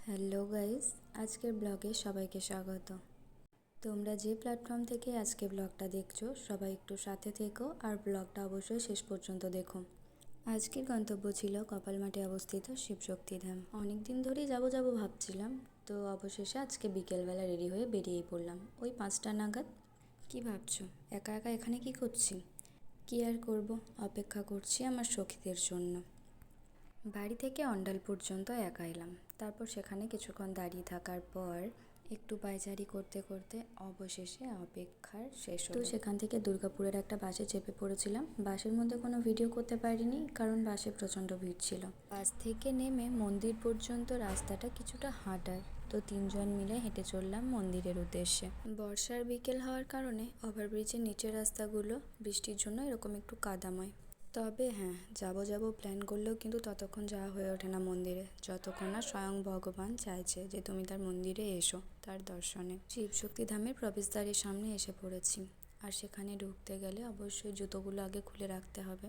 Hello guys, আজকের ব্লগে সবাইকে স্বাগত। তোমরা যে প্ল্যাটফর্ম থেকে আজকে ব্লগটা দেখছো সবাই একটু সাথে থেকো আর ব্লগটা অবশ্যই শেষ পর্যন্ত দেখো। আজকের গন্তব্য ছিল কপালমাটি অবস্থিত শিবশক্তি ধাম। অনেক দিন ধরেই যাবো ভাবছিলাম, তো অবশেষে আজকে বিকেলবেলা রেডি হয়ে বেরিয়েই পড়লাম ওই 5টা নাগাদ। কি ভাবছো, একা একা এখানে কি করছি? কি আর করব, অপেক্ষা করছি আমার সখীদের জন্য। বাড়ি থেকে অন্ডাল পর্যন্ত একা এলাম, তারপর সেখানে কিছুক্ষণ দাঁড়িয়ে থাকার পর একটু পায়চারি করতে করতে অবশেষে অপেক্ষার শেষ হলো। তো সেখান থেকে দুর্গাপুরের একটা বাসে চেপে পড়েছিলাম। বাসের মধ্যে কোনো ভিডিও করতে পারিনি কারণ বাসে প্রচণ্ড ভিড় ছিল। বাস থেকে নেমে মন্দির পর্যন্ত রাস্তাটা কিছুটা হাঁটার, তো 3জন মিলে হেঁটে চললাম মন্দিরের উদ্দেশ্যে। বর্ষার বিকেল হওয়ার কারণে ওভারব্রিজের নিচের রাস্তাগুলো বৃষ্টির জন্য এরকম একটু কাদাময়। তবে হ্যাঁ, যাবো প্ল্যান করলেও কিন্তু ততক্ষণ যাওয়া হয়ে ওঠে না মন্দিরে, যতক্ষণ না স্বয়ং ভগবান চাইছে যে তুমি তার মন্দিরে এসো তার দর্শনে। শিবশক্তি ধামের প্রবেশদ্বারের সামনে এসে পড়েছি, আর সেখানে ঢুকতে গেলে অবশ্যই জুতোগুলো আগে খুলে রাখতে হবে।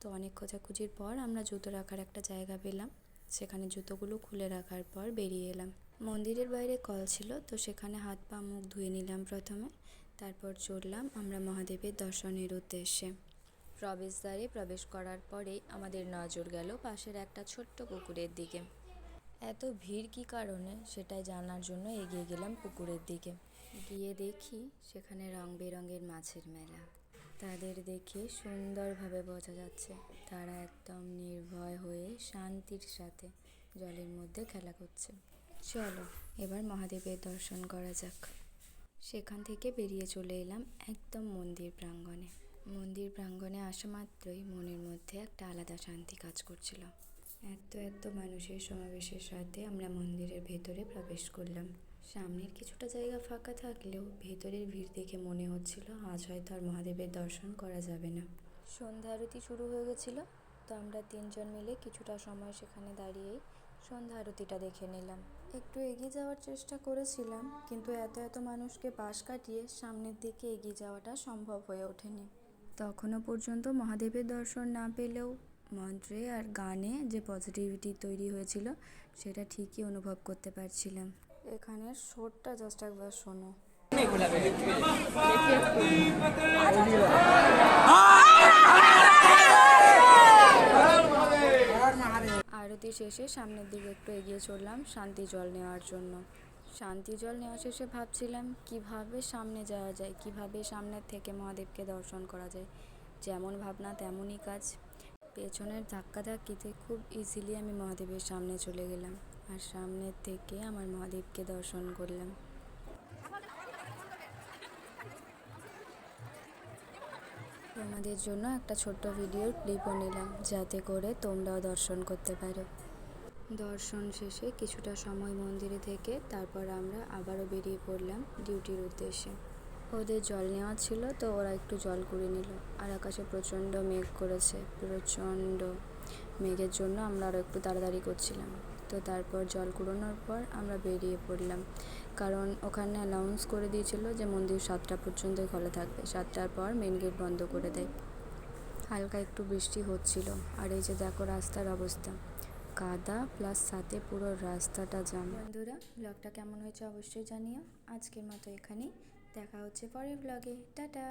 তো অনেক খোঁজাখুঁজির পর আমরা জুতো রাখার একটা জায়গা পেলাম, সেখানে জুতোগুলো খুলে রাখার পর বেরিয়ে এলাম। মন্দিরের বাইরে কল ছিল, তো সেখানে হাত পা মুখ ধুয়ে নিলাম প্রথমে, তারপর চললাম আমরা মহাদেবের দর্শনের উদ্দেশ্যে। প্রবেশদ্বারে প্রবেশ করার পরেই আমাদের নজর গেল পাশের একটা ছোট্ট পুকুরের দিকে। এত ভিড় কী কারণে সেটাই জানার জন্য এগিয়ে গেলাম পুকুরের দিকে। গিয়ে দেখি সেখানে রং বেরঙের মাছের মেলা। তাদের দেখে সুন্দরভাবে বোঝা যাচ্ছে তারা একদম নির্ভয় হয়ে শান্তির সাথে জলের মধ্যে খেলা করছে। চলো এবার মহাদেবের দর্শন করা যাক। সেখান থেকে বেরিয়ে চলে এলাম একদম মন্দির প্রাঙ্গণে। মন্দির প্রাঙ্গণে আসা মাত্রই মনের মধ্যে একটা আলাদা শান্তি কাজ করছিল। এত মানুষের সমাবেশের সাথে আমরা মন্দিরের ভেতরে প্রবেশ করলাম। সামনের কিছুটা জায়গা ফাঁকা থাকলেও ভেতরের ভিড় দেখে মনে হচ্ছিল আজ হয়তো আর মহাদেবের দর্শন করা যাবে না। সন্ধ্যা আরতি শুরু হয়ে গেছিল, তো আমরা 3জন মিলে কিছুটা সময় সেখানে দাঁড়িয়েই সন্ধ্যা আরতিটা দেখে নিলাম। একটু এগিয়ে যাওয়ার চেষ্টা করেছিলাম, কিন্তু এত মানুষকে পাশ কাটিয়ে সামনের দিকে এগিয়ে যাওয়াটা সম্ভব হয়ে ওঠেনি। তখনও পর্যন্ত মহাদেবের দর্শন না পেলেও মন্ত্রে আর গানে যে পজিটিভিটি তৈরি হয়েছিল সেটা ঠিকই অনুভব করতে পারছিলাম। এখানের সুরটা জাস্ট একবার শোনো। আরতি শেষে সামনের দিকে একটু এগিয়ে চললাম শান্তি জল নেওয়ার জন্য। শান্তি জল নেওয়া শেষে ভাবছিলাম কিভাবে সামনে যাওয়া যায়, কিভাবে সামনের থেকে মহাদেবকে দর্শন করা যায়। যেমন ভাবনা তেমনই কাজ। পেছনের ধাক্কাধাক্কিতে খুব ইজিলি আমি মহাদেবের সামনে চলে গেলাম, আর সামনের থেকে আমার মহাদেবকে দর্শন করলাম। তোমাদের জন্য একটা ছোট্ট ভিডিওর ক্লিপও নিলাম, যাতে করে তোমরাও দর্শন করতে পারো। দর্শন শেষে কিছুটা সময় মন্দিরে থেকে তারপর আমরা আবারও বেরিয়ে পড়লাম ডিউটির উদ্দেশ্যে। ওদের জল নেওয়া ছিল, তো ওরা একটু জল কুড়িয়ে নিল। আর আকাশে প্রচণ্ড মেঘ করেছে, প্রচণ্ড মেঘের জন্য আমরা আরও একটু তাড়াতাড়ি করছিলাম। তো তারপর জল কুড়োনোর পর আমরা বেরিয়ে পড়লাম, কারণ ওখানে অ্যানাউন্স করে দিয়েছিল যে মন্দির 7টা পর্যন্তই খোলা থাকবে, 7টার পর মেন গেট বন্ধ করে দেয়। হালকা একটু বৃষ্টি হচ্ছিল, আর এই যে দেখো রাস্তার অবস্থা, কাদা প্লাস সাথে পুরো রাস্তাটা জ্যাম। বন্ধুরা, ব্লগটা কেমন হয়েছে অবশ্যই জানিও। আজকের মতো এখানেই, দেখা হচ্ছে পরের ব্লগে। টাটা।